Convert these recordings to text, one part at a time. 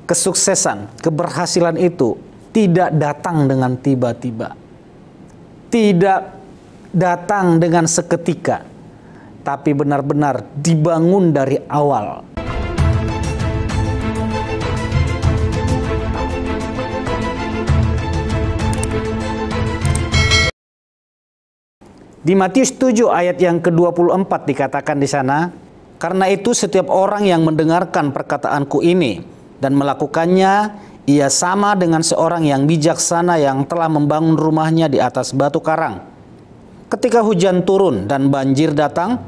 Kesuksesan, keberhasilan itu tidak datang dengan tiba-tiba. Tidak datang dengan seketika, tapi benar-benar dibangun dari awal. Di Matius 7 ayat yang ke-24 dikatakan di sana, "Karena itu setiap orang yang mendengarkan perkataanku ini dan melakukannya, ia sama dengan seorang yang bijaksana yang telah membangun rumahnya di atas batu karang. Ketika hujan turun dan banjir datang,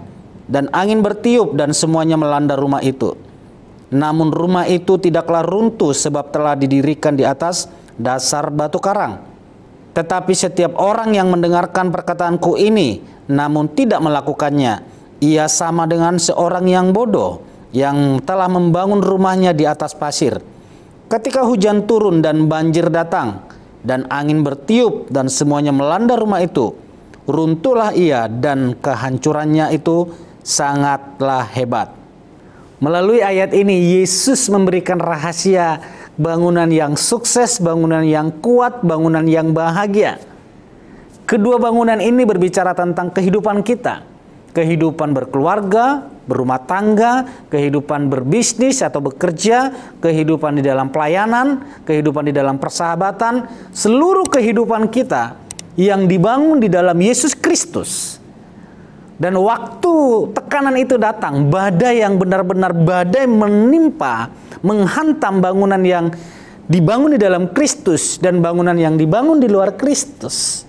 dan angin bertiup dan semuanya melanda rumah itu. Namun rumah itu tidaklah runtuh sebab telah didirikan di atas dasar batu karang. Tetapi setiap orang yang mendengarkan perkataanku ini, namun tidak melakukannya, ia sama dengan seorang yang bodoh, yang telah membangun rumahnya di atas pasir. Ketika hujan turun dan banjir datang, dan angin bertiup dan semuanya melanda rumah itu, runtuhlah ia dan kehancurannya itu sangatlah hebat." Melalui ayat ini, Yesus memberikan rahasia bangunan yang sukses, bangunan yang kuat, bangunan yang bahagia. Kedua bangunan ini berbicara tentang kehidupan kita. Kehidupan berkeluarga, berumah tangga, kehidupan berbisnis atau bekerja, kehidupan di dalam pelayanan, kehidupan di dalam persahabatan, seluruh kehidupan kita yang dibangun di dalam Yesus Kristus. Dan waktu tekanan itu datang, badai yang benar-benar badai menimpa, menghantam bangunan yang dibangun di dalam Kristus dan bangunan yang dibangun di luar Kristus.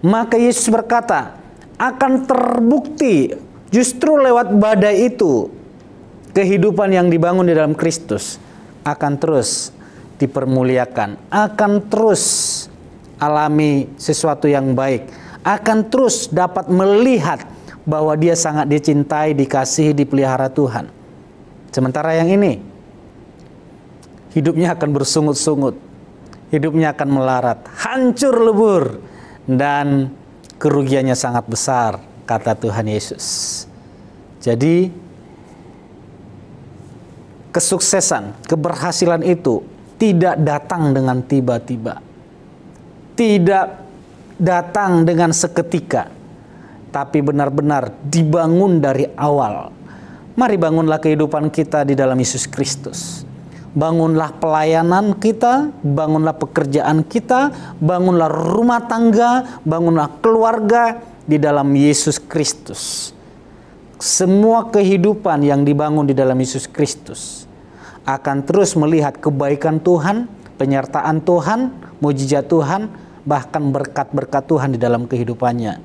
Maka Yesus berkata, akan terbukti justru lewat badai itu, kehidupan yang dibangun di dalam Kristus akan terus dipermuliakan, akan terus alami sesuatu yang baik, akan terus dapat melihat bahwa dia sangat dicintai, dikasihi, dipelihara Tuhan. Sementara yang ini, hidupnya akan bersungut-sungut, hidupnya akan melarat, hancur lebur, dan kerugiannya sangat besar, kata Tuhan Yesus. Jadi, kesuksesan, keberhasilan itu tidak datang dengan tiba-tiba. Tidak datang dengan seketika, tapi benar-benar dibangun dari awal. Mari bangunlah kehidupan kita di dalam Yesus Kristus. Bangunlah pelayanan kita, bangunlah pekerjaan kita, bangunlah rumah tangga, bangunlah keluarga di dalam Yesus Kristus. Semua kehidupan yang dibangun di dalam Yesus Kristus akan terus melihat kebaikan Tuhan, penyertaan Tuhan, mujizat Tuhan, bahkan berkat-berkat Tuhan di dalam kehidupannya.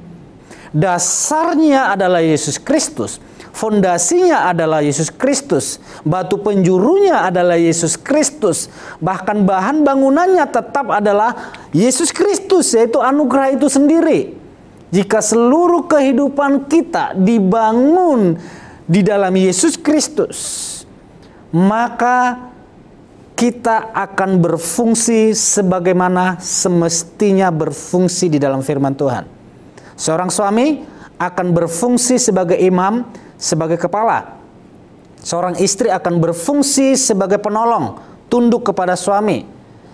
Dasarnya adalah Yesus Kristus, fondasinya adalah Yesus Kristus, batu penjurunya adalah Yesus Kristus, bahkan bahan bangunannya tetap adalah Yesus Kristus, yaitu anugerah itu sendiri. Jika seluruh kehidupan kita dibangun di dalam Yesus Kristus, maka kita akan berfungsi sebagaimana semestinya berfungsi di dalam firman Tuhan. Seorang suami akan berfungsi sebagai imam, sebagai kepala. Seorang istri akan berfungsi sebagai penolong, tunduk kepada suami.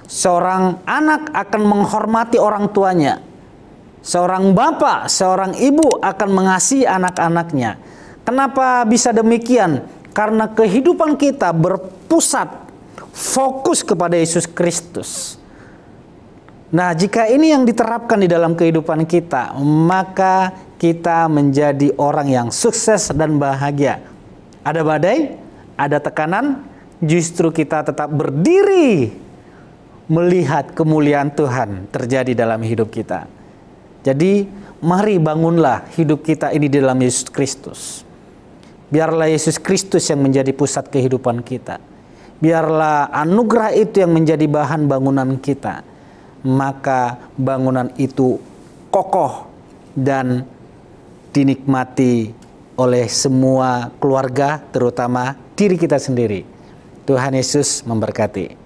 Seorang anak akan menghormati orang tuanya. Seorang bapak, seorang ibu akan mengasihi anak-anaknya. Kenapa bisa demikian? Karena kehidupan kita berpusat fokus kepada Yesus Kristus. Nah, jika ini yang diterapkan di dalam kehidupan kita, maka kita menjadi orang yang sukses dan bahagia. Ada badai, ada tekanan, justru kita tetap berdiri melihat kemuliaan Tuhan terjadi dalam hidup kita. Jadi, mari bangunlah hidup kita ini di dalam Yesus Kristus. Biarlah Yesus Kristus yang menjadi pusat kehidupan kita. Biarlah anugerah itu yang menjadi bahan bangunan kita. Maka bangunan itu kokoh dan dinikmati oleh semua keluarga, terutama diri kita sendiri. Tuhan Yesus memberkati.